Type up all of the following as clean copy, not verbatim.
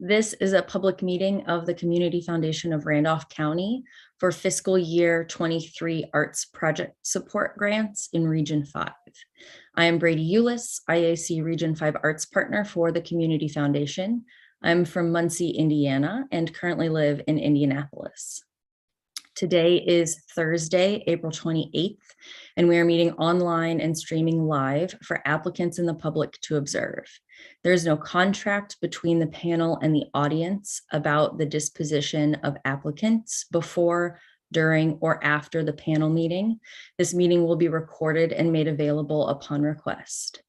This is a public meeting of the Community Foundation of Randolph County for fiscal year 23 arts project support grants in Region 5. I am Brady Eulis, IAC Region 5 Arts Partner for the Community Foundation. I'm from Muncie, Indiana, and currently live in Indianapolis. Today is Thursday, April 28th, and we are meeting online and streaming live for applicants and the public to observe. There is no contract between the panel and the audience about the disposition of applicants before, during, or after the panel meeting. This meeting will be recorded and made available upon request.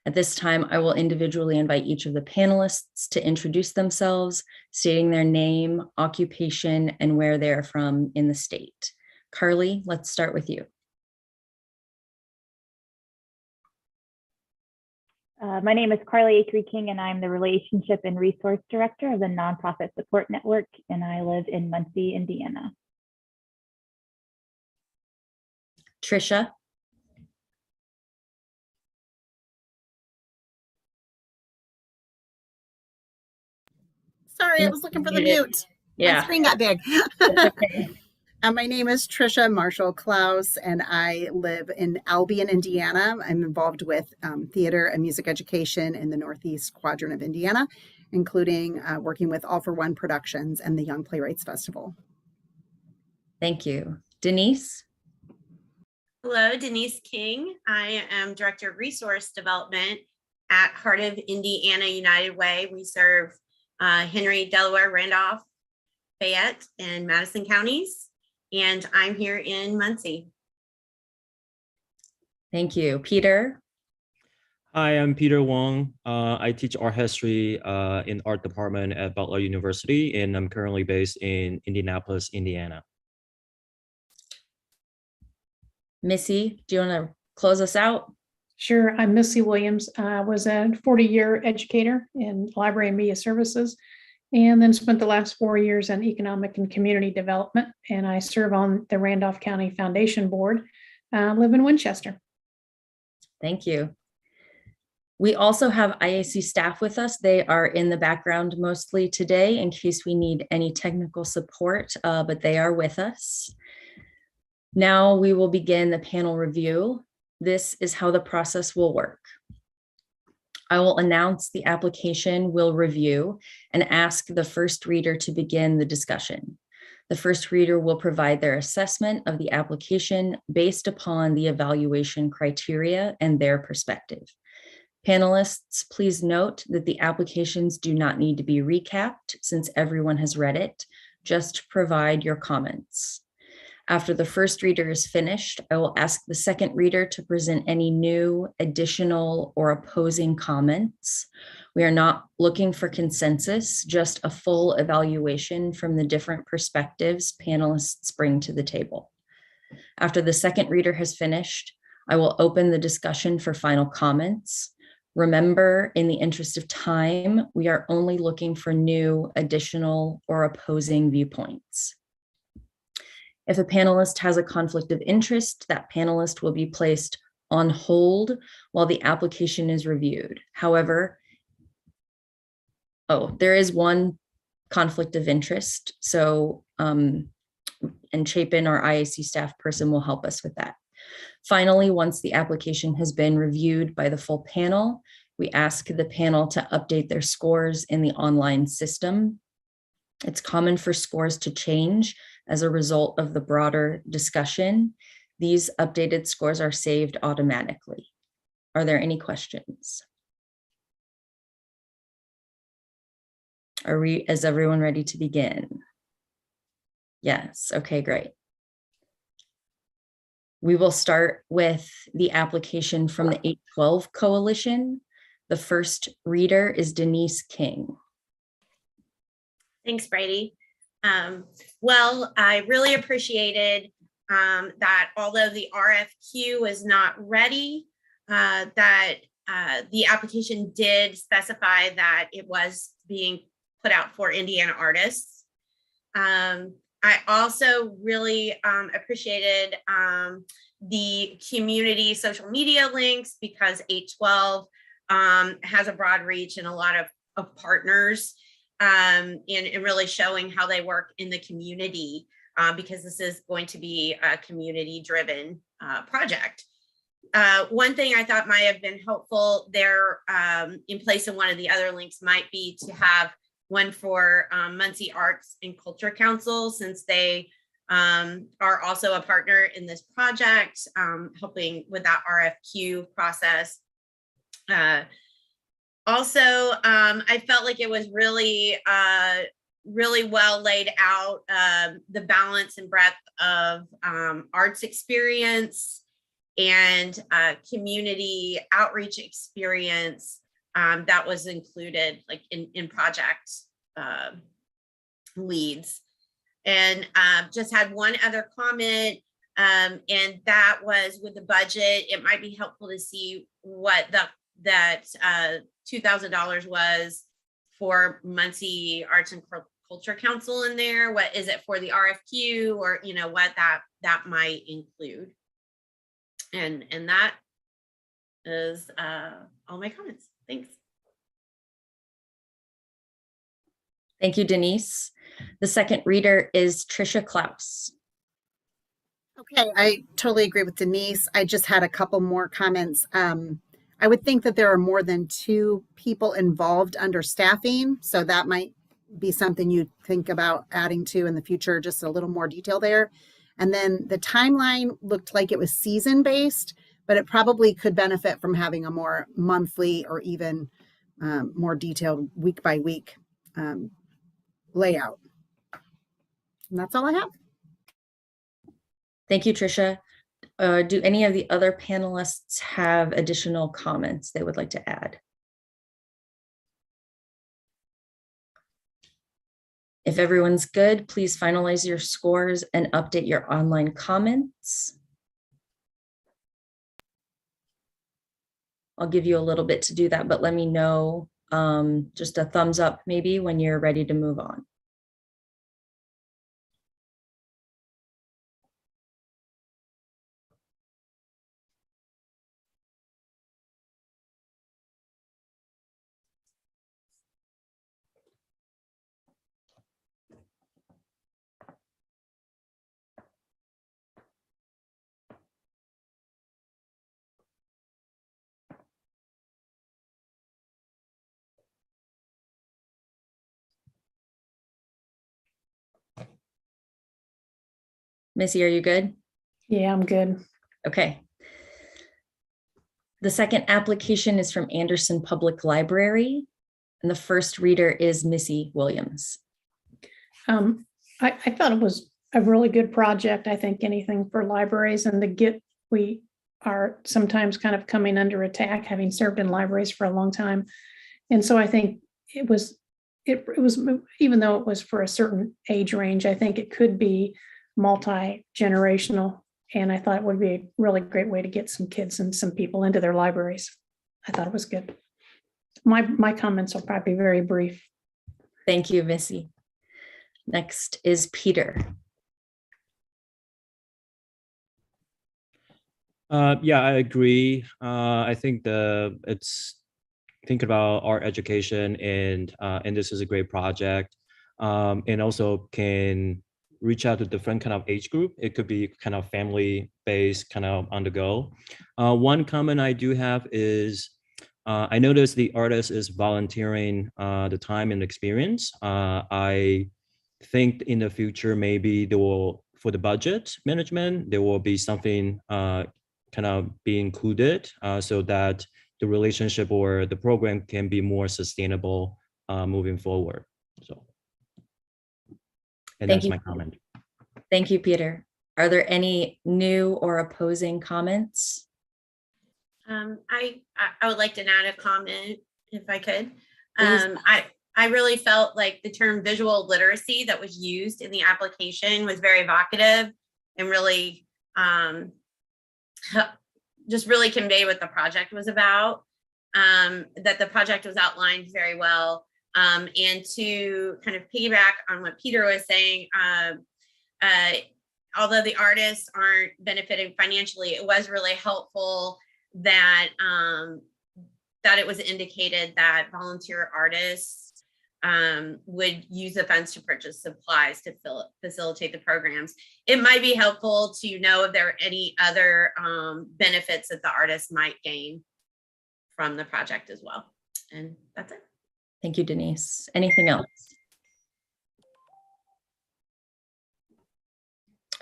At this time, I will individually invite each of the panelists to introduce themselves, stating their name, occupation, and where they are from in the state. Carly, let's start with you. My name is Carly Akery King, and I'm the Relationship and Resource Director of the Nonprofit Support Network, and I live in Muncie, Indiana. Trisha. Sorry, I was looking for the mute. Yeah. My screen got big. Okay. My name is Trisha Marshall-Klaus, and I live in Albany, Indiana. I'm involved with theater and music education in the Northeast quadrant of Indiana, including working with All for One Productions and the Young Playwrights Festival. Thank you. Denise? Hello, Denise King. I am Director of Resource Development at Heart of Indiana United Way. We serve Henry, Delaware, Randolph, Fayette, and Madison counties. And I'm here in Muncie. Thank you. Peter? Hi, I'm Peter Wong. I teach art history in art department at Butler University, and I'm currently based in Indianapolis, Indiana. Missy, do you want to close us out? Sure. I'm Missy Williams. I was a 40-year educator in library and media services, and then spent the last 4 years in economic and community development. And I serve on the Randolph County Foundation Board. Live in Winchester. Thank you. We also have IAC staff with us. They are in the background mostly today in case we need any technical support, but they are with us. Now we will begin the panel review. This is how the process will work. I will announce the application, will review, and ask the first reader to begin the discussion. The first reader will provide their assessment of the application based upon the evaluation criteria and their perspective. Panelists, please note that the applications do not need to be recapped since everyone has read it. Just provide your comments. After the first reader is finished, I will ask the second reader to present any new, additional, or opposing comments. We are not looking for consensus, just a full evaluation from the different perspectives panelists bring to the table. After the second reader has finished, I will open the discussion for final comments. Remember, in the interest of time, we are only looking for new, additional, or opposing viewpoints. If a panelist has a conflict of interest, that panelist will be placed on hold while the application is reviewed. However, there is one conflict of interest. So, and Chapin, our IAC staff person, will help us with that. Finally, once the application has been reviewed by the full panel, we ask the panel to update their scores in the online system. It's common for scores to change as a result of the broader discussion. These updated scores are saved automatically. Are there any questions? Is everyone ready to begin? Yes, okay, great. We will start with the application from the 812 Coalition. The first reader is Denise King. Thanks, Brady. Well, I really appreciated that although the RFQ is not ready, that the application did specify that it was being put out for Indiana artists. I also really appreciated the community social media links because 812 has a broad reach and a lot of partners. and really showing how they work in the community, because this is going to be a community-driven project. One thing I thought might have been helpful there, in place of one of the other links, might be to have one for Muncie Arts and Culture Council, since they are also a partner in this project, helping with that RFQ process. Also, I felt like it was really, really well laid out, the balance and breadth of arts experience and community outreach experience that was included, like in project leads. And just had one other comment, and that was with the budget. It might be helpful to see what that $2,000 was for Muncie Arts and Culture Council in there. What is it for the RFQ, or what that might include? And that is all my comments. Thanks. Thank you, Denise. The second reader is Trisha Klaus. Okay, I totally agree with Denise. I just had a couple more comments. I would think that there are more than 2 people involved under staffing, so that might be something you think about adding to in the future, just a little more detail there. And then the timeline looked like it was season-based, but it probably could benefit from having a more monthly or even more detailed week-by-week layout. And that's all I have. Thank you, Trisha. Do any of the other panelists have additional comments they would like to add? If everyone's good, please finalize your scores and update your online comments. I'll give you a little bit to do that, but let me know, just a thumbs up maybe when you're ready to move on. Missy, are you good? Yeah, I'm good. Okay. The second application is from Anderson Public Library, and the first reader is Missy Williams. I thought it was a really good project. I think anything for libraries and we are sometimes kind of coming under attack, having served in libraries for a long time. And so I think it was, even though it was for a certain age range, I think it could be multi-generational. And I thought it would be a really great way to get some kids and some people into their libraries. I thought it was good. My comments will probably be very brief. Thank you, Missy. Next is Peter. Yeah, I agree. I think it's thinking about art education, and this is a great project, and also can reach out to different kind of age group. It could be kind of family based, kind of on the go. One comment I do have is I noticed the artist is volunteering the time and experience. I think in the future maybe there will, for the budget management, there will be something kind of be included so that the relationship or the program can be more sustainable moving forward. So, and that's my comment. Thank you, Peter. Are there any new or opposing comments? I would like to add a comment if I could. Please. I really felt like the term visual literacy that was used in the application was very evocative and really just really convey what the project was about, that the project was outlined very well. And to kind of piggyback on what Peter was saying, although the artists aren't benefiting financially, it was really helpful that that it was indicated that volunteer artists would use the funds to purchase supplies to facilitate the programs. It might be helpful to know if there are any other benefits that the artist might gain from the project as well. And that's it. Thank you, Denise. Anything else?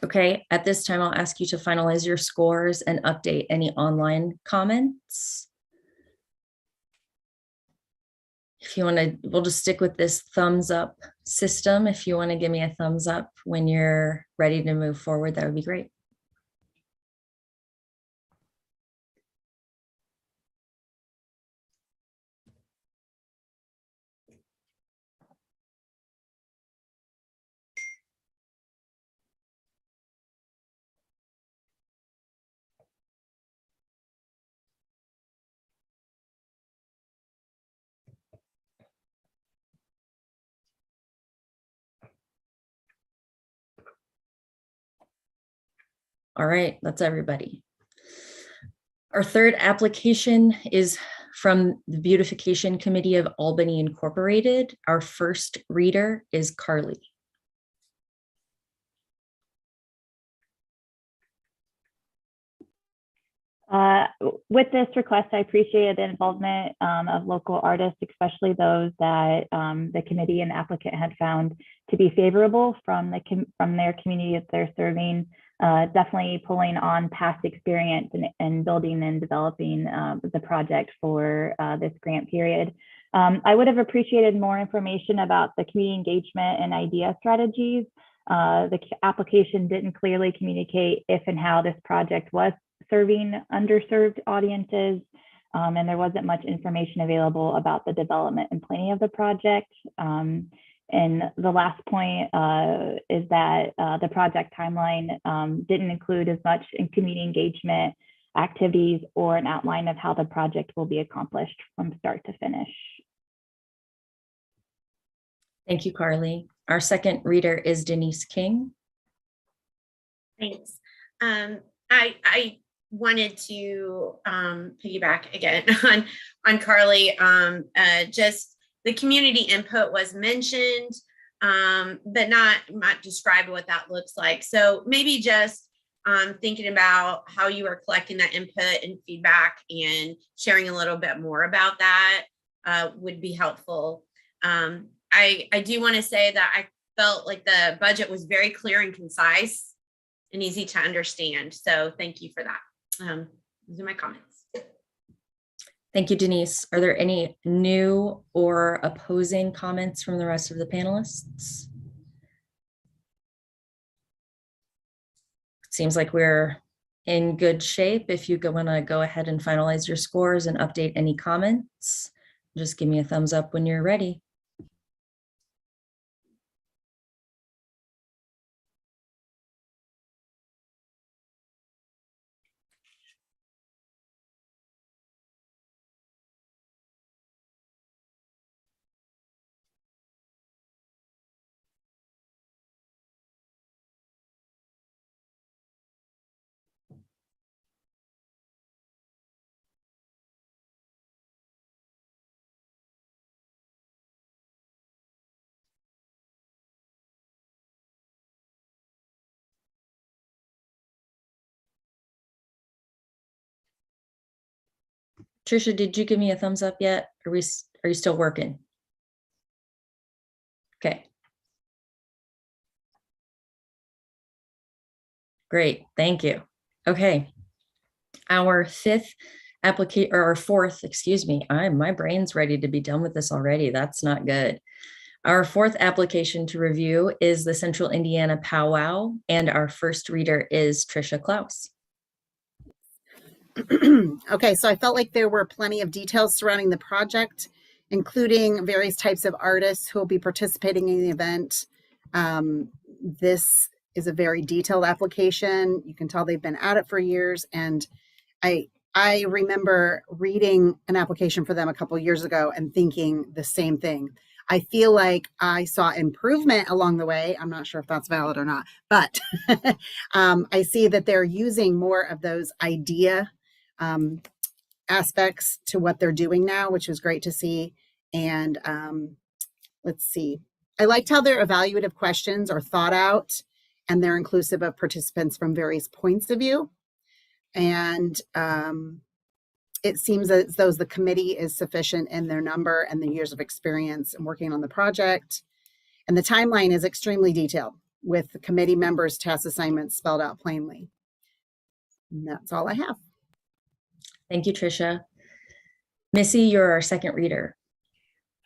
Okay, at this time, I'll ask you to finalize your scores and update any online comments. If you want to, we'll just stick with this thumbs up system. If you want to give me a thumbs up when you're ready to move forward, that would be great. All right, that's everybody. Our third application is from the Beautification Committee of Albany Incorporated. Our first reader is Carly. With this request, I appreciate the involvement of local artists, especially those that the committee and applicant had found to be favorable from their community that they're serving. Definitely pulling on past experience and building and developing the project for this grant period. I would have appreciated more information about the community engagement and idea strategies. The application didn't clearly communicate if and how this project was serving underserved audiences, and there wasn't much information available about the development and planning of the project. And the last point is that the project timeline didn't include as much in community engagement activities or an outline of how the project will be accomplished from start to finish. Thank you, Carly. Our second reader is Denise King. Thanks. I wanted to piggyback again on Carly. Just the community input was mentioned, but not described what that looks like. So maybe just thinking about how you are collecting that input and feedback and sharing a little bit more about that would be helpful. I do want to say that I felt like the budget was very clear and concise and easy to understand. So thank you for that. Those are my comments. Thank you, Denise. Are there any new or opposing comments from the rest of the panelists? Seems like we're in good shape. If you want to go ahead and finalize your scores and update any comments, just give me a thumbs up when you're ready. Trisha, did you give me a thumbs up yet? Are you still working? Okay. Great, thank you. Okay. Our fourth, excuse me, my brain's ready to be done with this already. That's not good. Our fourth application to review is the Central Indiana Powwow, and our first reader is Trisha Klaus. Okay, so I felt like there were plenty of details surrounding the project, including various types of artists who will be participating in the event. This is a very detailed application. You can tell they've been at it for years. And I remember reading an application for them a couple of years ago and thinking the same thing. I feel like I saw improvement along the way. I'm not sure if that's valid or not, but I see that they're using more of those idea aspects to what they're doing now, which is great to see. And let's see. I liked how their evaluative questions are thought out and they're inclusive of participants from various points of view. And it seems as though the committee is sufficient in their number and the years of experience in working on the project. And the timeline is extremely detailed with the committee members' task assignments spelled out plainly. And that's all I have. Thank you, Tricia. Missy, you're our second reader.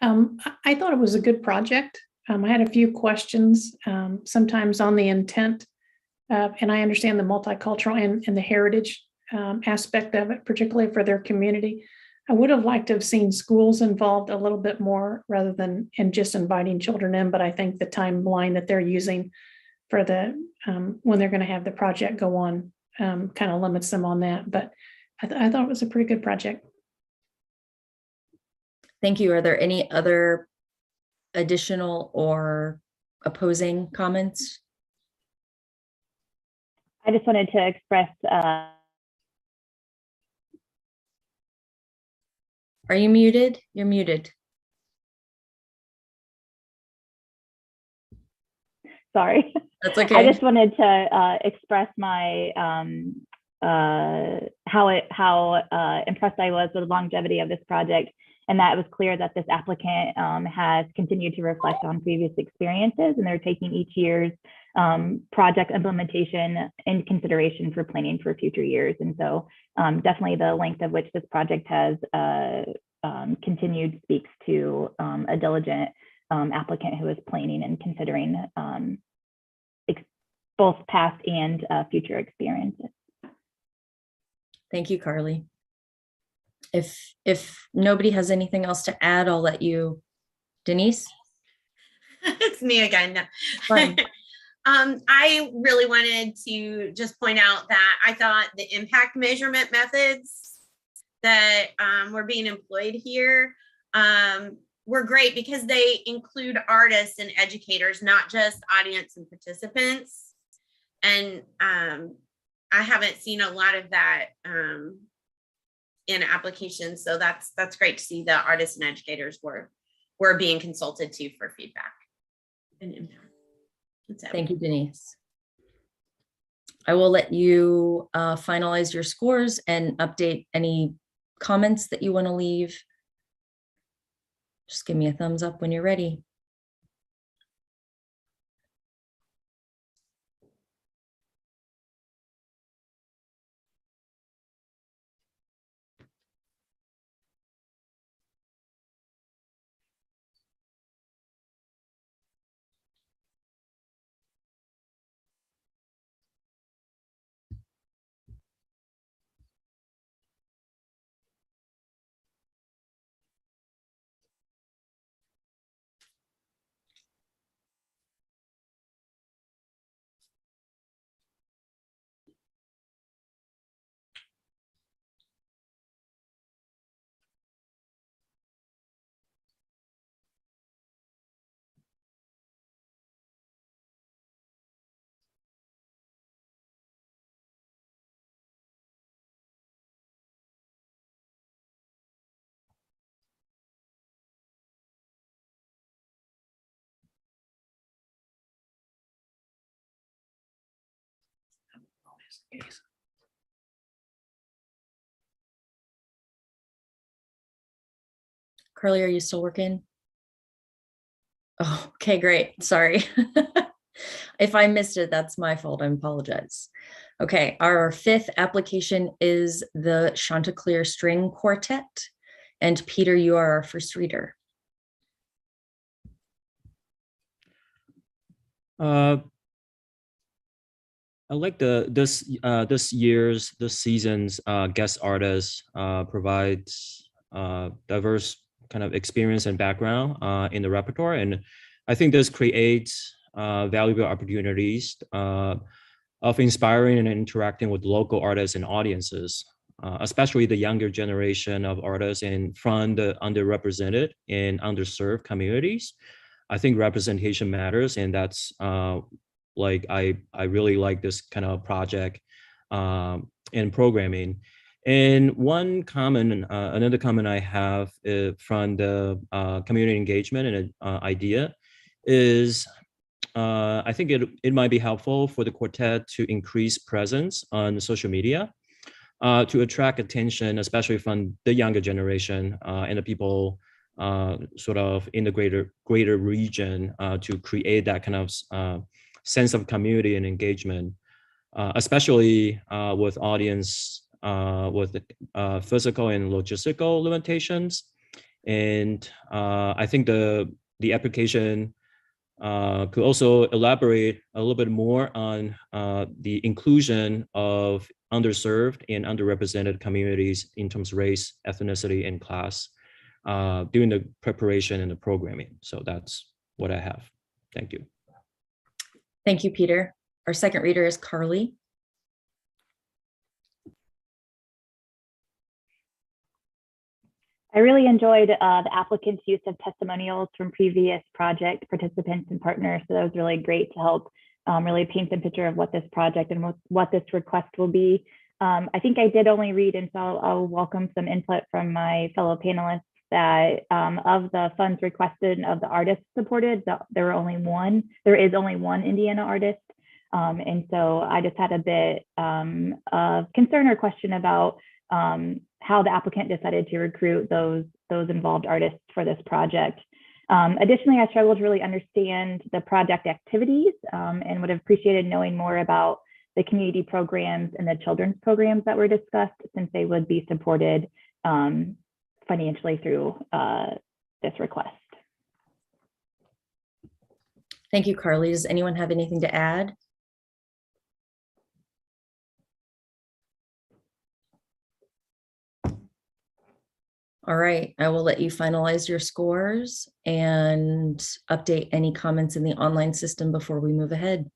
I thought it was a good project. I had a few questions, sometimes on the intent, and I understand the multicultural and the heritage aspect of it, particularly for their community. I would have liked to have seen schools involved a little bit more rather than just inviting children in, but I think the timeline that they're using for the when they're going to have the project go on kind of limits them on that. But I thought it was a pretty good project. Thank you. Are there any other additional or opposing comments? I just wanted to express. Are you muted? You're muted. Sorry. That's okay. I just wanted to express my how impressed I was with the longevity of this project, and that it was clear that this applicant has continued to reflect on previous experiences, and they're taking each year's project implementation in consideration for planning for future years. And so definitely the length of which this project has continued speaks to a diligent applicant who is planning and considering both past and future experiences. Thank you, Carly. If nobody has anything else to add, I'll let you, Denise. It's me again. Fine. I really wanted to just point out that I thought the impact measurement methods that were being employed here were great because they include artists and educators, not just audience and participants. And I haven't seen a lot of that in applications. So that's great to see the artists and educators were being consulted to for feedback and impact. Thank you, Denise. I will let you finalize your scores and update any comments that you want to leave. Just give me a thumbs up when you're ready. Carly, are you still working? Oh, okay, great. Sorry. If I missed it, that's my fault. I apologize. Okay, our fifth application is the Chanticleer String Quartet. And Peter, you are our first reader. I like this season's guest artist provides diverse kind of experience and background in the repertoire, and I think this creates valuable opportunities of inspiring and interacting with local artists and audiences, especially the younger generation of artists and from the underrepresented and underserved communities. I think representation matters, and that's like I really like this kind of project and programming. And one comment, another comment I have from the community engagement and idea is I think it might be helpful for the quartet to increase presence on social media to attract attention, especially from the younger generation and the people sort of in the greater region to create that kind of sense of community and engagement, especially with audience with physical and logistical limitations. And I think the application could also elaborate a little bit more on the inclusion of underserved and underrepresented communities in terms of race, ethnicity, and class during the preparation and the programming. So that's what I have. Thank you. Thank you, Peter. Our second reader is Carly. I really enjoyed the applicant's use of testimonials from previous project participants and partners. So that was really great to help really paint a picture of what this project and what this request will be. I think I did only read, and so I'll welcome some input from my fellow panelists that of the funds requested of the artists supported, there is only one Indiana artist. And so I just had a bit of concern or question about how the applicant decided to recruit those involved artists for this project. Additionally, I struggled to really understand the project activities and would have appreciated knowing more about the community programs and the children's programs that were discussed, since they would be supported financially through this request. Thank you, Carly. Does anyone have anything to add? All right, I will let you finalize your scores and update any comments in the online system before we move ahead.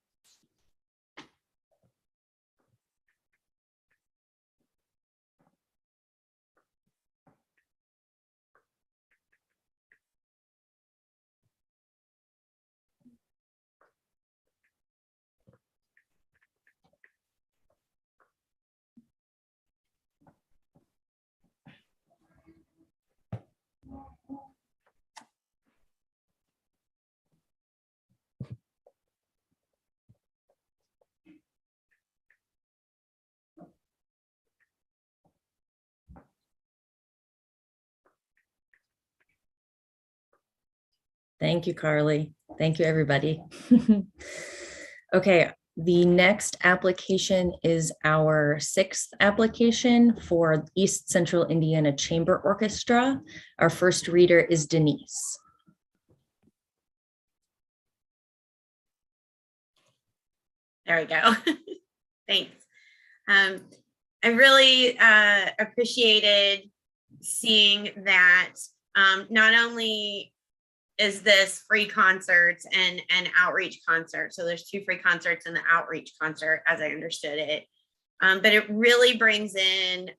Thank you, Carly. Thank you, everybody. Okay, the next application is our 6th application for East Central Indiana Chamber Orchestra. Our first reader is Denise. There we go. Thanks. I really appreciated seeing that not only is this free concerts and outreach concert. So there's 2 free concerts and the outreach concert, as I understood it. But it really brings in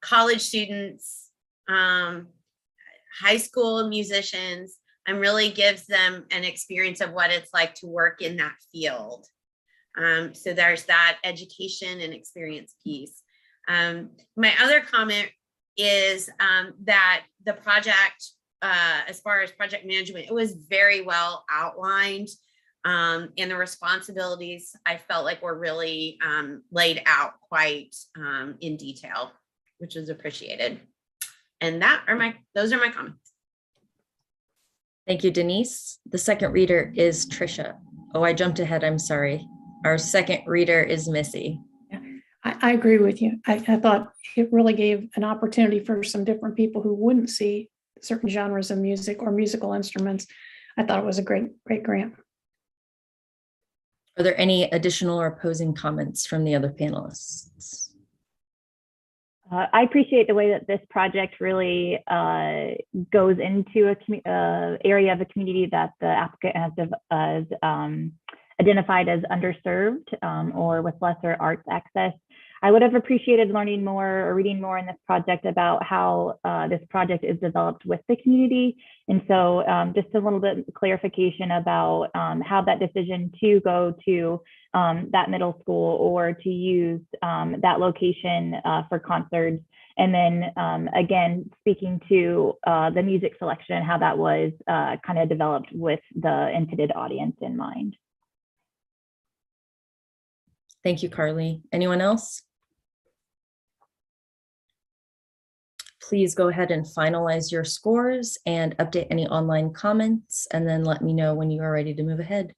college students, high school musicians, and really gives them an experience of what it's like to work in that field. So there's that education and experience piece. My other comment is that the project, as far as project management, it was very well outlined, and the responsibilities I felt like were really laid out quite in detail, which was appreciated. And those are my comments. Thank you, Denise. The second reader is Trisha. Oh, I jumped ahead. I'm sorry. Our second reader is Missy. I agree with you. I thought it really gave an opportunity for some different people who wouldn't see certain genres of music or musical instruments. I thought it was a great grant. Are there any additional or opposing comments from the other panelists? I appreciate the way that this project really goes into a area of a community that the applicant has identified as underserved or with lesser arts access. I would have appreciated learning more or reading more in this project about how this project is developed with the community. And so just a little bit clarification about how that decision to go to that middle school or to use that location for concerts. And then again, speaking to the music selection, how that was kind of developed with the intended audience in mind. Thank you, Carly. Anyone else? Please go ahead and finalize your scores and update any online comments, and then let me know when you are ready to move ahead.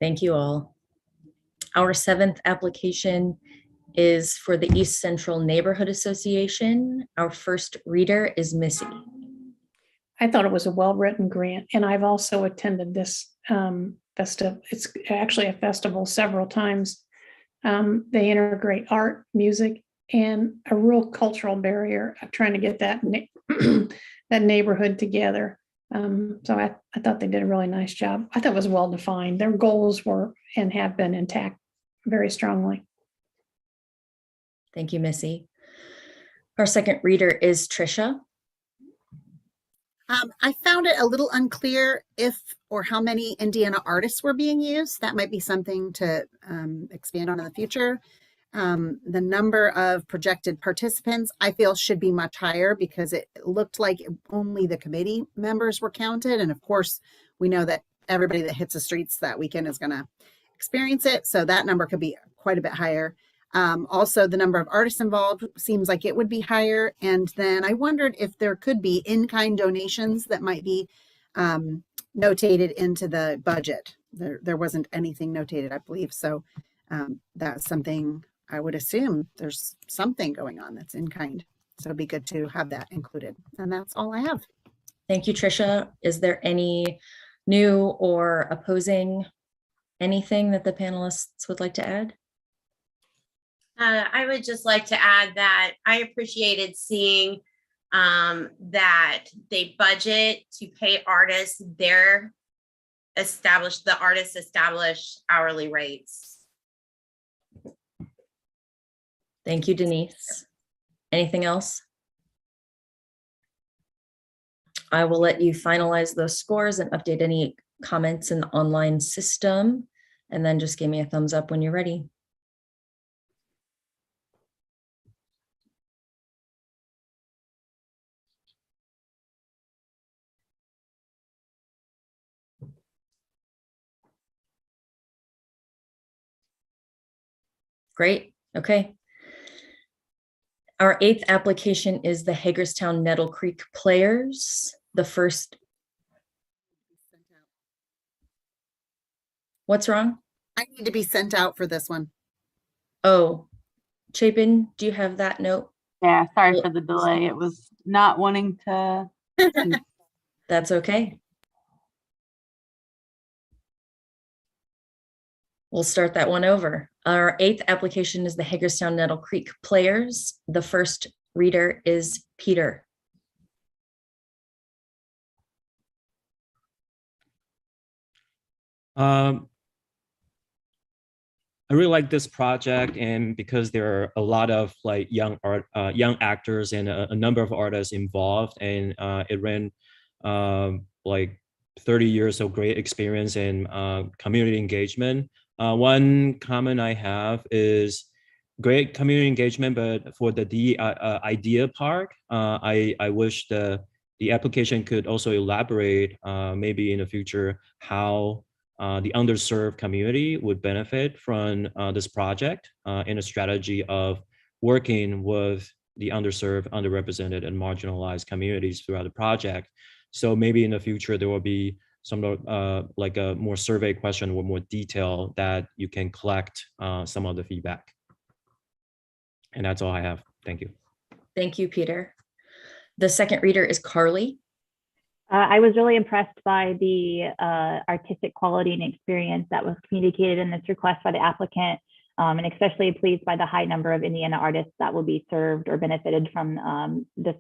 Thank you all. Our 7th application is for the East Central Neighborhood Association. Our first reader is Missy. I thought it was a well-written grant, and I've also attended this festival. It's actually a festival several times. They integrate art, music, and a real cultural barrier of trying to get that that neighborhood together. So I thought they did a really nice job. I thought it was well defined. Their goals were and have been intact very strongly. Thank you, Missy. Our second reader is Trisha. I found it a little unclear if or how many Indiana artists were being used. That might be something to expand on in the future. The number of projected participants, I feel, should be much higher because it looked like only the committee members were counted. And of course, we know that everybody that hits the streets that weekend is going to experience it. So that number could be quite a bit higher. Also, the number of artists involved seems like it would be higher. And then I wondered if there could be in-kind donations that might be notated into the budget. There wasn't anything notated, I believe. So that's something I would assume there's something going on that's in kind. So it'd be good to have that included. And that's all I have. Thank you, Trisha. Is there any new or opposing anything that the panelists would like to add? I would just like to add that I appreciated seeing that they budget to pay artists the artists established hourly rates. Thank you, Denise. Anything else? I will let you finalize those scores and update any comments in the online system, and then just give me a thumbs up when you're ready. Great. Okay. Our 8th application is the Hagerstown Nettle Creek Players. The first. What's wrong? I need to be sent out for this one. Oh, Chapin, do you have that note? Yeah, sorry for the delay. It was not wanting to. That's okay. We'll start that one over. Our 8th application is the Hagerstown Nettle Creek Players. The first reader is Peter. I really like this project, and because there are a lot of like young actors and a number of artists involved, and it ran like 30 years of great experience in community engagement. One comment I have is great community engagement, but for the idea part, I wish the application could also elaborate maybe in the future how the underserved community would benefit from this project in a strategy of working with the underserved, underrepresented, and marginalized communities throughout the project. So maybe in the future, there will be some like a more survey question or more detail that you can collect some of the feedback. And that's all I have. Thank you. Thank you, Peter. The second reader is Carly. I was really impressed by the artistic quality and experience that was communicated in this request by the applicant, and especially pleased by the high number of Indiana artists that will be served or benefited from this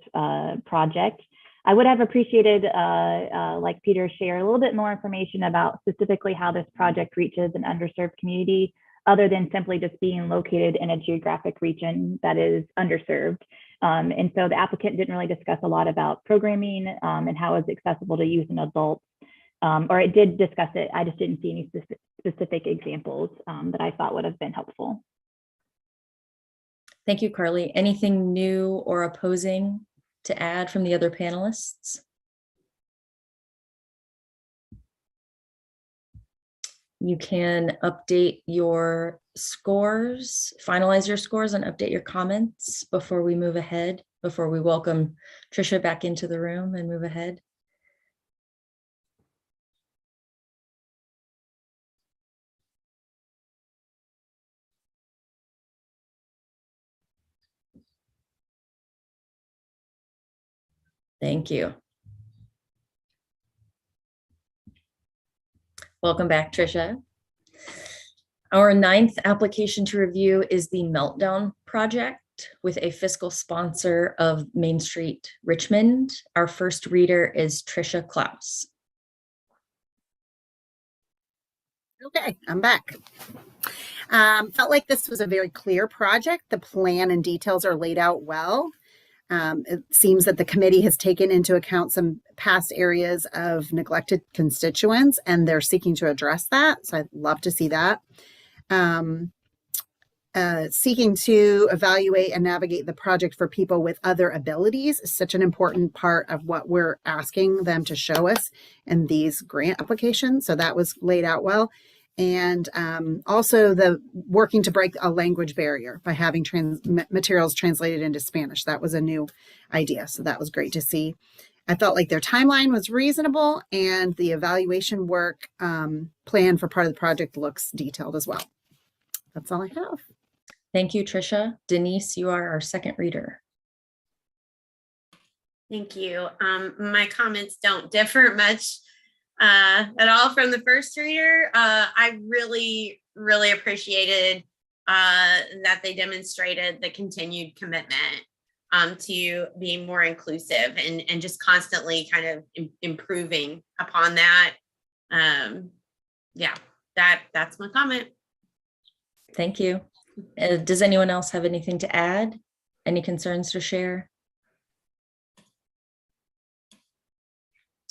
project. I would have appreciated, like Peter shared, a little bit more information about specifically how this project reaches an underserved community, other than simply just being located in a geographic region that is underserved. And so the applicant didn't really discuss a lot about programming and how it's accessible to youth and adults, or it did discuss it. I just didn't see any specific examples that I thought would have been helpful. Thank you, Carly. Anything new or opposing to add from the other panelists? You can update your scores, finalize your scores, and update your comments before we move ahead, before we welcome Trisha back into the room and move ahead. Thank you. Welcome back, Trisha. Our 9th application to review is the Meltdown Project with a fiscal sponsor of Main Street, Richmond. Our first reader is Trisha Klaus. Okay, I'm back. Felt like this was a very clear project. The plan and details are laid out well. It seems that the committee has taken into account some past areas of neglected constituents, and they're seeking to address that. So I'd love to see that. Seeking to evaluate and navigate the project for people with other abilities is such an important part of what we're asking them to show us in these grant applications. So that was laid out well. And also the working to break a language barrier by having materials translated into Spanish. That was a new idea. So that was great to see. I felt like their timeline was reasonable, and the evaluation work plan for part of the project looks detailed as well. That's all I have. Thank you, Trisha. Denise, you are our second reader. Thank you. My comments don't differ much at all from the first reader. I really appreciated that they demonstrated the continued commitment to being more inclusive and just constantly kind of improving upon that. Yeah, that's my comment. Thank you. Does anyone else have anything to add? Any concerns to share?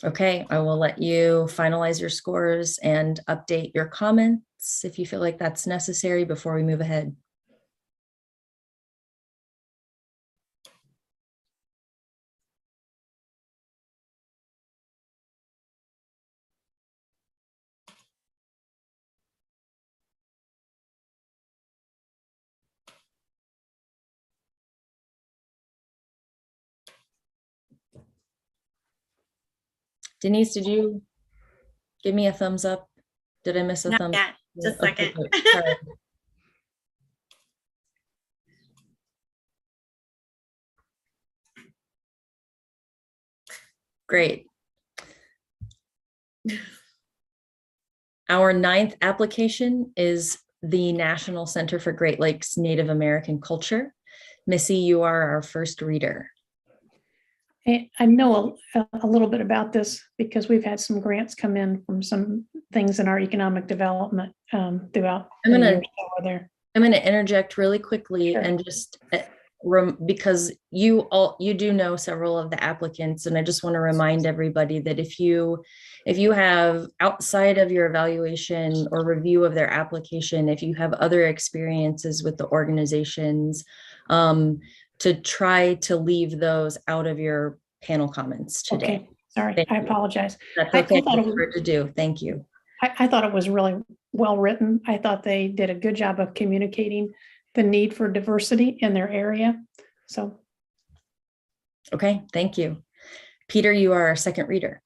Okay, I will let you finalize your scores and update your comments if you feel like that's necessary before we move ahead. Denise, did you give me a thumbs up? Did I miss a Not thumbs yet. up? Just a Okay, second. good. Sorry. Great. Our 9th application is the National Center for Great Lakes Native American Culture. Missy, you are our first reader. I know a little bit about this because we've had some grants come in from some things in our economic development throughout the years over there. I'm going to interject really quickly. Sure. And just because you do know several of the applicants, and I just want to remind everybody that if you have, outside of your evaluation or review of their application, if you have other experiences with the organizations, to try to leave those out of your panel comments today. Okay, sorry, I apologize. That's okay. That's hard to do. Thank you. I thought it was really well written. I thought they did a good job of communicating the need for diversity in their area. So. Okay, thank you. Peter, you are our second reader.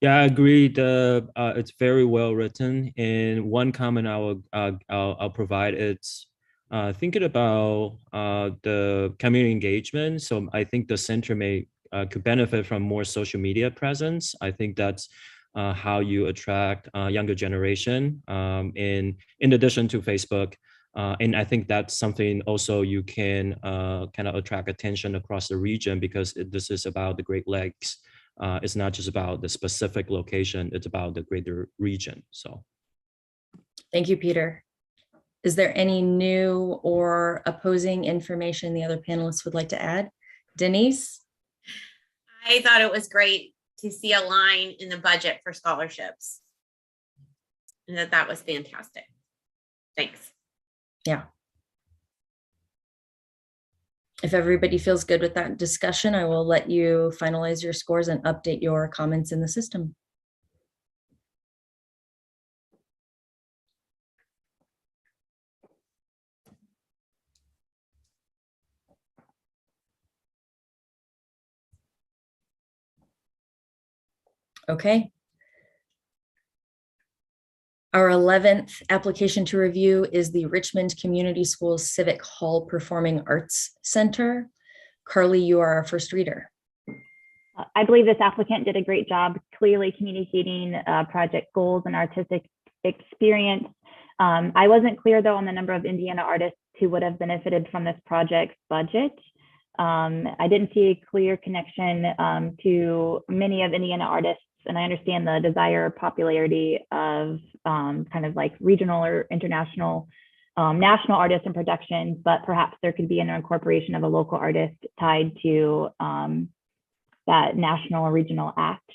Yeah, I agree. It's very well written. And one comment I'll provide, it's thinking about the community engagement. So I think the center may could benefit from more social media presence. I think that's how you attract younger generation in addition to Facebook. And I think that's something also you can kind of attract attention across the region, because this is about the Great Lakes. It's not just about the specific location, it's about the greater region. So Thank you, Peter. Is there any new or opposing information the other panelists would like to add? Denise? I thought it was great to see a line in the budget for scholarships, and that was fantastic. Thanks. Yeah. If everybody feels good with that discussion, I will let you finalize your scores and update your comments in the system. Okay. Our 11th application to review is the Richmond Community Schools Civic Hall Performing Arts Center. Carly, you are our first reader. I believe this applicant did a great job clearly communicating project goals and artistic experience. I wasn't clear though on the number of Indiana artists who would have benefited from this project's budget. I didn't see a clear connection to many of Indiana artists, and I understand the desire or popularity of kind of like regional or international, national artists and productions, but perhaps there could be an incorporation of a local artist tied to that national or regional act.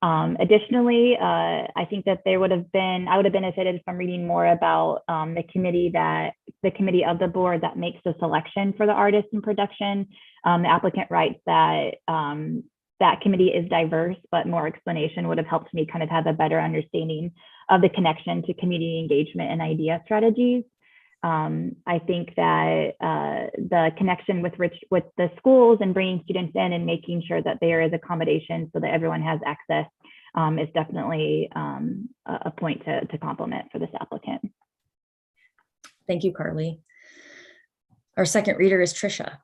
Additionally, I think that I would have benefited from reading more about the committee of the board that makes the selection for the artist in production. The applicant writes that that committee is diverse, but more explanation would have helped me kind of have a better understanding of the connection to community engagement and idea strategies. I think that the connection with the schools and bringing students in and making sure that there is accommodation so that everyone has access is definitely a point to compliment for this applicant. Thank you, Carly. Our second reader is Trisha.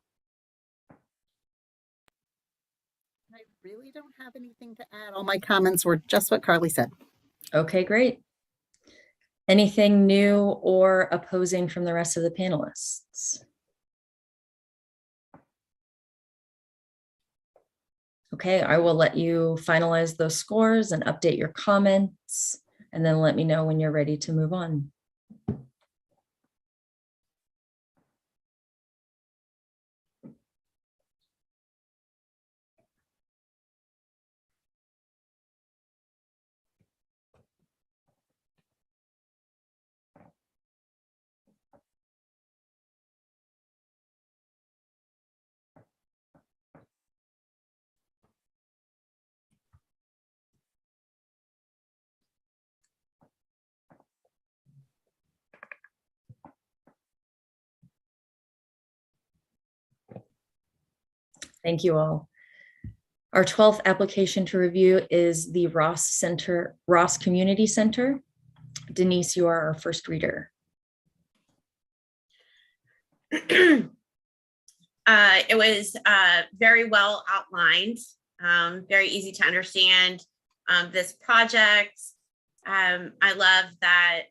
I really don't have anything to add. All my comments were just what Carly said. Okay, great. Anything new or opposing from the rest of the panelists? Okay, I will let you finalize those scores and update your comments, and then let me know when you're ready to move on. Thank you all. Our 12th application to review is the Ross Community Center. Denise, you are our first reader. It was very well outlined, very easy to understand this project. I love that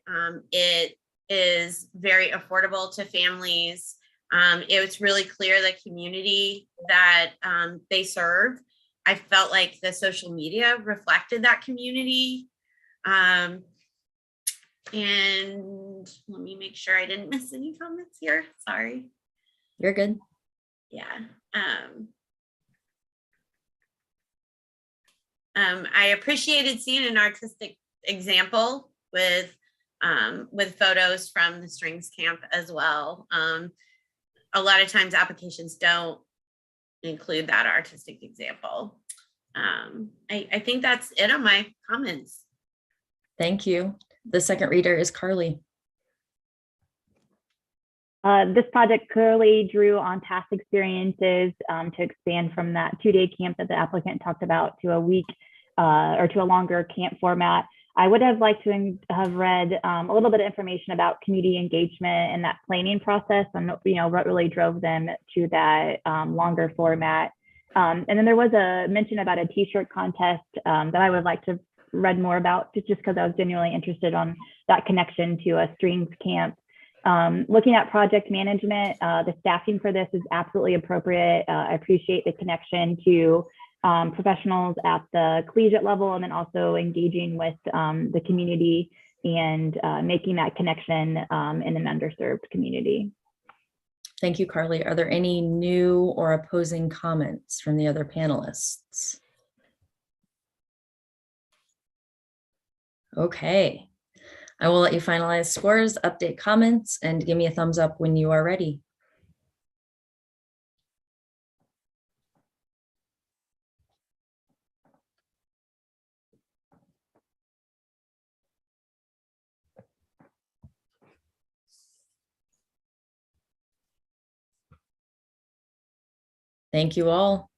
it is very affordable to families. It was really clear the community that they serve. I felt like the social media reflected that community. And let me make sure I didn't miss any comments here. Sorry. You're good. Yeah. I appreciated seeing an artistic example with photos from the strings camp as well. A lot of times applications don't include that artistic example. I think that's it on my comments. Thank you. The second reader is Carly. This project clearly drew on past experiences to expand from that 2-day camp that the applicant talked about to a week or to a longer camp format. I would have liked to have read a little bit of information about community engagement and that planning process, and what really drove them to that longer format. And then there was a mention about a T-shirt contest that I would like to read more about, just because I was genuinely interested on that connection to a strings camp. Looking at project management, the staffing for this is absolutely appropriate. I appreciate the connection to professionals at the collegiate level, and then also engaging with the community and making that connection in an underserved community. Thank you, Carly. Are there any new or opposing comments from the other panelists? Okay, I will let you finalize scores, update comments, and give me a thumbs up when you are ready. Thank you all.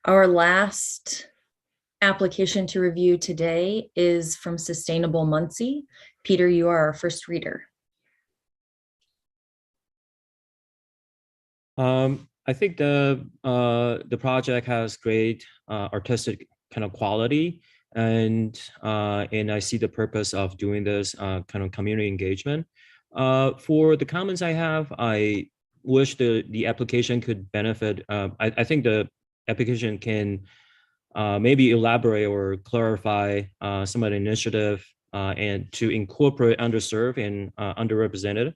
Our last application to review today is from Sustainable Muncie. Peter, you are our first reader. I think the project has great artistic kind of quality, and I see the purpose of doing this kind of community engagement. For the comments I have, I wish the application could benefit. I think the application can maybe elaborate or clarify some of the initiative and to incorporate underserved and underrepresented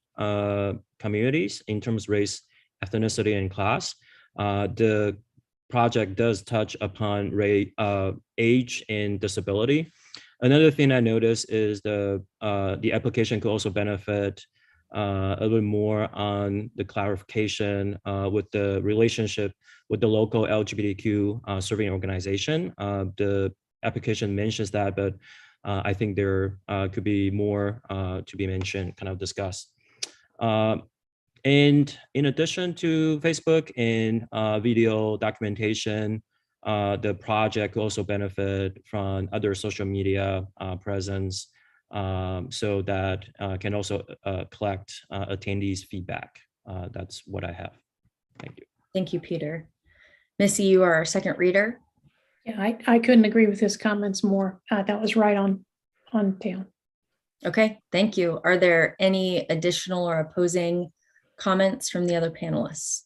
communities in terms of race, ethnicity, and class. The project does touch upon age and disability. Another thing I noticed is the application could also benefit a little more on the clarification with the relationship with the local LGBTQ serving organization. The application mentions that, but I think there could be more to be mentioned, kind of discussed. And in addition to Facebook and video documentation, the project will also benefit from other social media presence, so that can also collect attendees' feedback. That's what I have. Thank you. Thank you, Peter. Missy, you are our second reader. Yeah, I couldn't agree with his comments more. That was right on down. Okay, thank you. Are there any additional or opposing comments from the other panelists?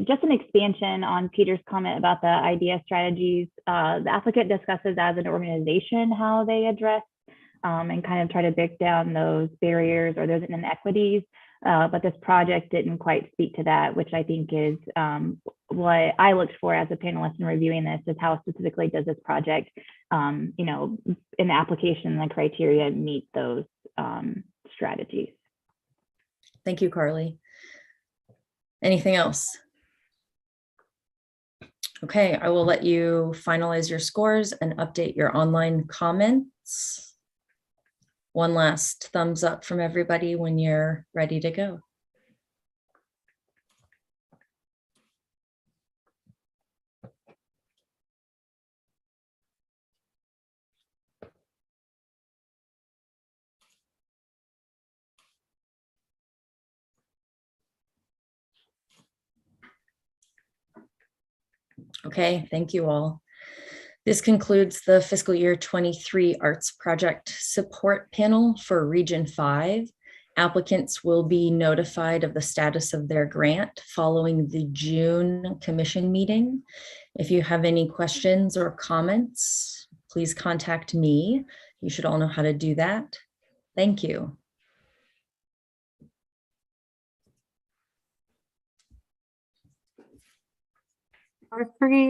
Just an expansion on Peter's comment about the idea strategies. The applicant discusses as an organization how they address and kind of try to break down those barriers or those inequities. But this project didn't quite speak to that, which I think is what I looked for as a panelist in reviewing this, is how specifically does this project, in the application and the criteria, meet those strategies. Thank you, Carly. Anything else? Okay, I will let you finalize your scores and update your online comments. One last thumbs up from everybody when you're ready to go. Okay, thank you all. This concludes the fiscal year 23 Arts Project Support Panel for Region 5. Applicants will be notified of the status of their grant following the June commission meeting. If you have any questions or comments, please contact me. You should all know how to do that. Thank you. We're pretty